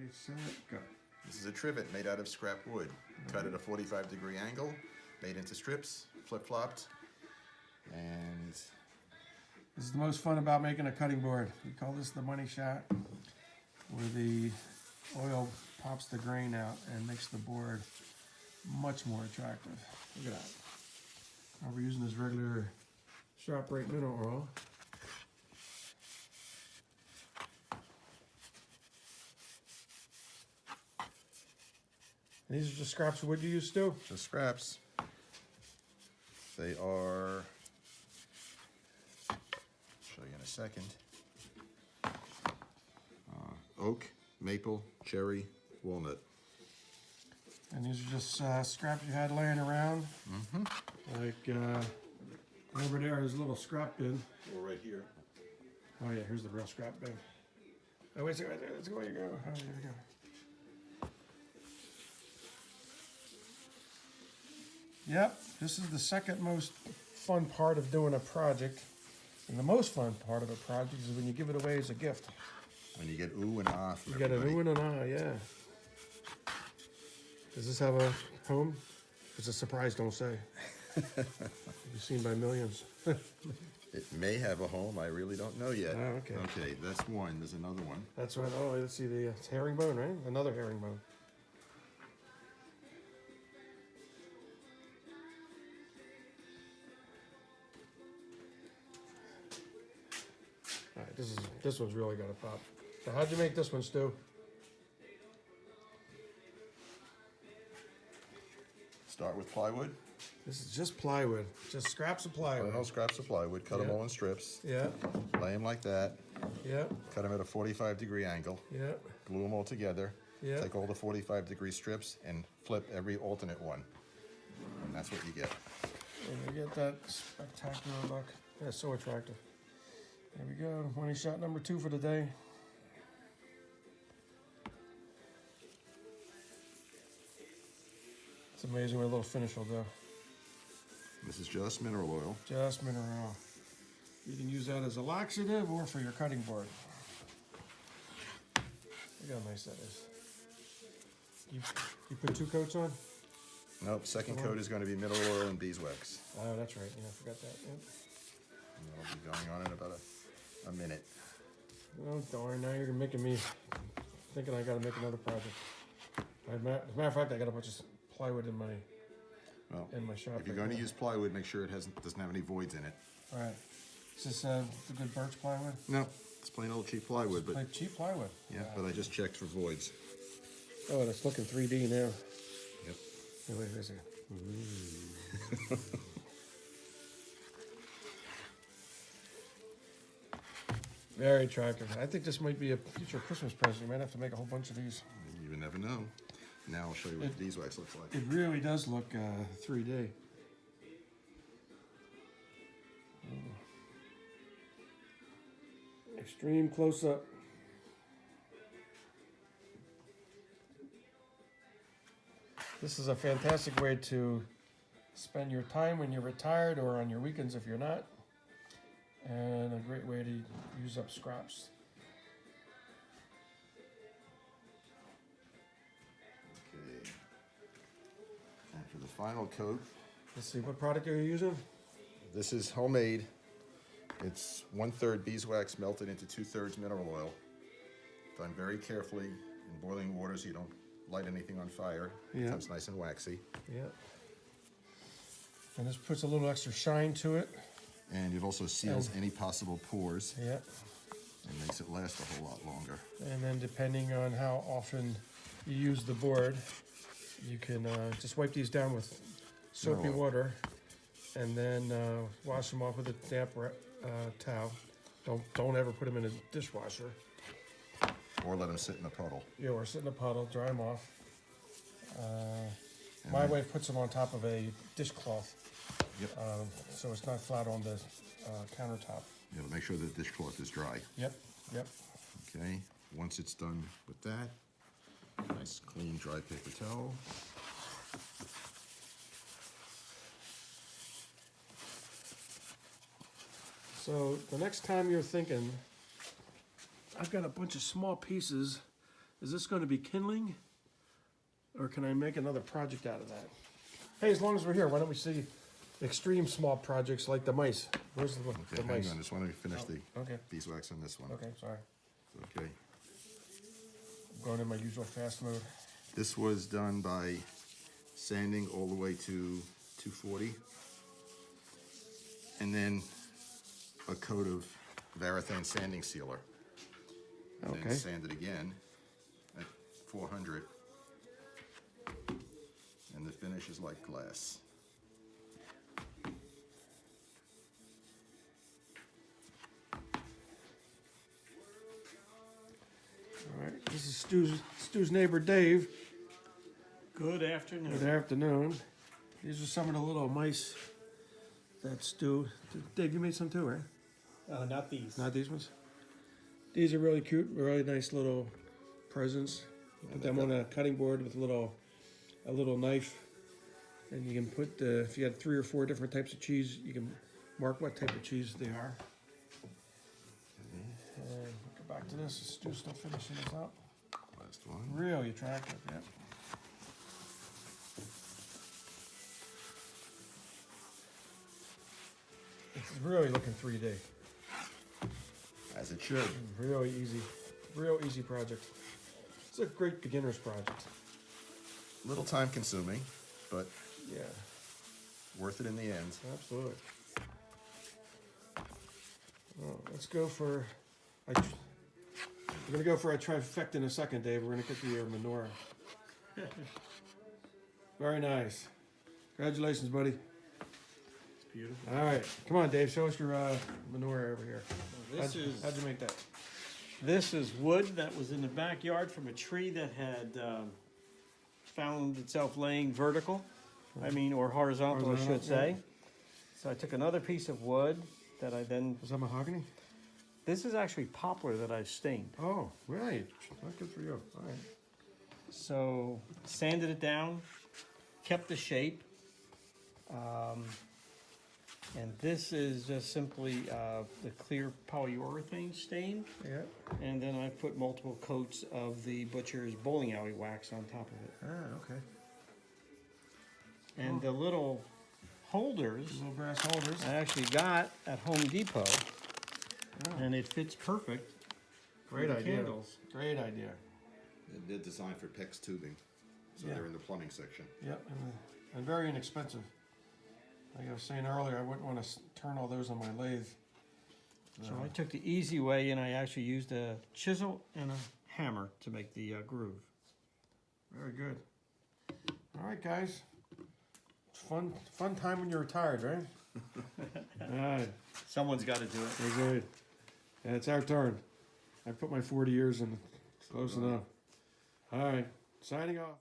Ready, set, go. This is a trivet made out of scrap wood. Cut at a 45-degree angle, made into strips, flip-flopped, and This is the most fun about making a cutting board. We call this the money shot, where the oil pops the grain out and makes the board much more attractive. Look at that. Now we're using this regular sharp rate mineral oil. And these are just scraps of wood you use, Stu? just scraps. They are, show you in a second, oak, maple, cherry, walnut. And these are just scraps you had laying around. Like, over there is a little scrap bin. Or right here. Oh yeah, here's the real scrap bin. Oh, wait a second, right there. Let's go, where you go. Oh, there we go. Yep, this is the second most fun part of doing a project. And the most fun part of a project is when you give it away as a gift. When you get ooh and ah from You got an ooh and an ah, yeah. Does this have a home? It's a surprise, don't say. You've seen by millions. It may have a home, I really don't know yet. Oh, okay. Okay, that's one, there's another one. That's right. Oh, let's see, it's herringbone, right? Another herringbone. All right, this one's really gonna pop. So how'd you make this one, Stu? Start with plywood. This is just plywood, just scraps of plywood. Whole scraps of plywood, cut them all in strips, Yeah, lay them like that, yeah, cut them at a 45-degree angle, yeah, glue them all together, yeah. take all the 45-degree strips and flip every alternate one. And that's what you get. And you get that spectacular look. Yeah, so attractive. There we go, money shot number 2 for the day. It's amazing what a little finish will do. This is just mineral oil. Just mineral oil. You can use that as a laxative or for your cutting board. Look how nice that is. You put 2 coats on? Nope, second coat is going to be mineral oil and beeswax. Oh, that's right. Yeah, I forgot that. Yep. And that'll be going on in about a minute. Oh, darn. Now you're making me thinking I got to make another project. As a matter of fact, I got a bunch of plywood in my shop. If you're going to use plywood, make sure it doesn't have any voids in it. All right. Is this the good birch plywood? No, it's plain old cheap plywood, but Like cheap plywood. yeah, but I just checked for voids. Oh, and it's looking 3D now. Yep. Hey, wait a second. Very attractive. I think this might be a future Christmas present. You might have to make a whole bunch of these. You never know. Now I'll show you what beeswax looks like. It really does look 3D. Extreme close-up. This is a fantastic way to spend your time when you're retired or on your weekends if you're not. And a great way to use up scraps. Okay. And for the final coat, Let's see, what product are you using? this is homemade. It's 1/3 beeswax melted into 2/3 mineral oil. Done very carefully in boiling water so you don't light anything on fire. Yeah. It comes nice and waxy. Yeah. And this puts a little extra shine to it. And it also seals any possible pores Yeah. and makes it last a whole lot longer. And then depending on how often you use the board, you can just wipe these down with soapy Mineral oil. water and then wash them off with a damp towel. Don't ever put them in a dishwasher. Or let them sit in a puddle. Yeah, or sit in a puddle, dry them off. My wife puts them on top of a dishcloth, Yep. so it's not flat on the countertop. You know, make sure that dishcloth is dry. Yep, yep. Okay. Once it's done with that, nice clean dry paper towel. So the next time you're thinking, I've got a bunch of small pieces Is this going to be kindling? Or can I make another project out of that? Hey, as long as we're here, why don't we see extreme small projects like the mice? Where's the Okay, hang mice? on, just want to finish the Okay, beeswax on this one. okay, sorry. Okay. I'm going in my usual fast mode. This was done by sanding all the way to 240. And then a coat of Varathane sanding sealer. And Okay. then sand it again at 400. And the finish is like glass. All right, this is Stu's neighbor Dave. Good afternoon. Good afternoon. These are some of the little mice that Stu. Dave, you made some too, right? Not these. Not these ones? These are really cute, really nice little presents. You put them on a cutting board with a little knife. And you can put, if you had 3 or 4 different types of cheese, you can mark what type of cheese they are. And we'll go back to this. Stu's still finishing this up. Last one. Really attractive, yeah. It's really looking 3D. As it should. Really easy. Real easy project. It's a great beginner's project. Little time consuming, but Yeah, worth it in the end. absolutely. Well, let's go for. We're gonna go for a trifecta in a second, Dave. We're gonna get to your menorah. Very nice. Congratulations, buddy. It's beautiful. All right, come on, Dave. Show us your menorah over here. How'd How'd you make that? This is wood that was in the backyard from a tree that had found itself laying vertical. Or horizontal, I Horizontal, should say. So I took another piece of wood that I then. Is that mahogany? This is actually poplar that I've stained. Oh, right. That's good for you. All right. So sanded it down, kept the shape. And this is just simply the clear polyurethane stain. Yeah. And then I put multiple coats of the butcher's bowling alley wax on top of it. Ah, okay. And the little holders Little brass holders. I actually got at Home Depot, and it fits perfect. Great for the idea. Candles. Great idea. They're designed for PEX tubing, so Yeah. they're in the plumbing section. Yep, and very inexpensive. Like I was saying earlier, I wouldn't want to turn all those on my lathe. So I took the easy way, and I actually used a chisel and a hammer to make the groove. Very good. All right, guys. It's fun time when you're retired, right? All right, Someone's got to do it. very good. Yeah, it's our turn. I put my 40 years in. Close enough. All right, signing off.